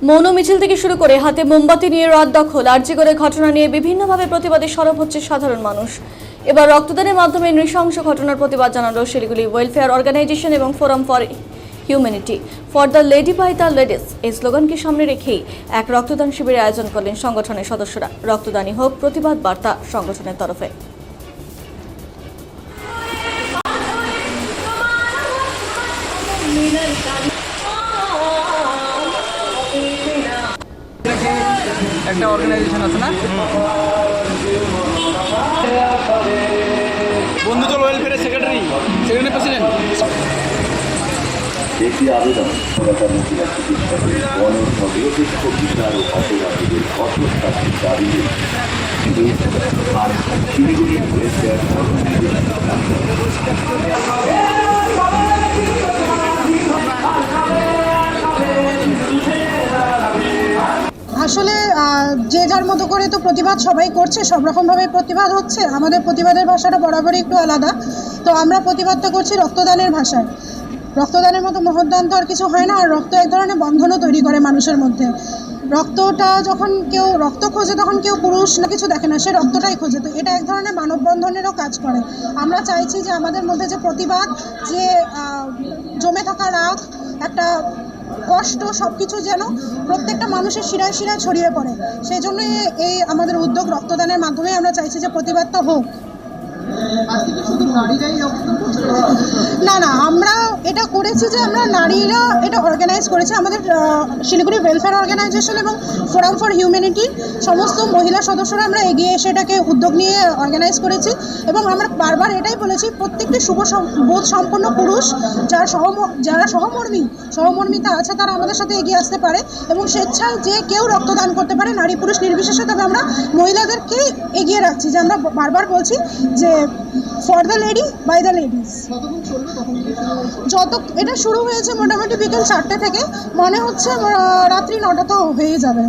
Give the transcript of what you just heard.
মৌন মিছিল থেকে শুরু করে হাতে মোমবাতি নিয়ে রাত দখল আরজিকরের ঘটনা নিয়ে বিভিন্নভাবে প্রতিবাদে সরব হচ্ছে সাধারণ মানুষ। এবার রক্তদানের মাধ্যমে নৃশংস ঘটনার প্রতিবাদ জানালো শিলিগুড়ি ওয়েলফেয়ার অর্গানাইজেশন এবং forum for humanity for the lady by the ladies এই স্লোগানকে সামনে রেখেই এক রক্তদান শিবিরের আয়োজন করলেন সংগঠনের সদস্যরা। রক্তদানই হোক প্রতিবাদ বার্তা সংগঠনের তরফে। একটা অর্গানাইজেশন আছে না, বন্ধুজল ওয়েলফেয়ারের সেক্রেটারি প্রেসিডেন্ট। একটি আবেদন সরকার মহিলা চিকিৎসকের গণনিরপেক্ষ বিচার ও অপরাধীদের কঠোরশাস্তির দাবিতে আর শিলিগুড়ি ওয়েলফেয়ার আসলে যে যার মতো করে তো প্রতিবাদ সবাই করছে, সব রকমভাবে প্রতিবাদ হচ্ছে। আমাদের প্রতিবাদের ভাষাটা বরাবরই একটু আলাদা। তো আমরা প্রতিবাদটা করছি রক্তদানের ভাষায়। রক্তদানের মতো মহৎদান তো আর কিছু হয় না। আর রক্ত এক ধরনের বন্ধনও তৈরি করে মানুষের মধ্যে। রক্তটা যখন কেউ রক্ত খোঁজে তখন কেউ পুরুষ না কিছু দেখে না, সে রক্তটাই খোঁজে। তো এটা এক ধরনের মানববন্ধনেরও কাজ করে। আমরা চাইছি যে আমাদের মধ্যে যে প্রতিবাদ, যে জমে থাকা রাগ, একটা কষ্ট, সব কিছু যেন প্রত্যেকটা মানুষের শিরায় শিরায় ছড়িয়ে পড়ে। সেই জন্যই এই আমাদের উদ্যোগ। রক্তদানের মাধ্যমে আমরা চাইছি যে প্রতিবাদটা হোক। না না, আমরা এটা করেছি যে আমরা নারীরা এটা অর্গানাইজ করেছি। আমাদের শিলিগুড়ি ওয়েলফেয়ার অর্গানাইজেশন এবং ফোরাম ফর হিউম্যানিটি সমস্ত মহিলা সদস্যরা আমরা এগিয়ে এসে এটাকে উদ্যোগ নিয়ে অর্গানাইজ করেছি। এবং আমরা বারবার এটাই বলেছি, প্রত্যেকটি বোধ সম্পন্ন পুরুষ যারা সহমর্মিতা আছে তারা আমাদের সাথে এগিয়ে আসতে পারে এবং স্বেচ্ছায় যে কেউ রক্তদান করতে পারে, নারী পুরুষ নির্বিশেষে। তবে আমরা মহিলাদেরকে এগিয়ে রাখছি, যে আমরা বারবার বলছি যে for the lady by the ladies. এটা শুরু হয়েছে মোটামুটি বিকেল 4টে থেকে, মনে হচ্ছে রাত্রি 9টা তো হয়ে যাবে।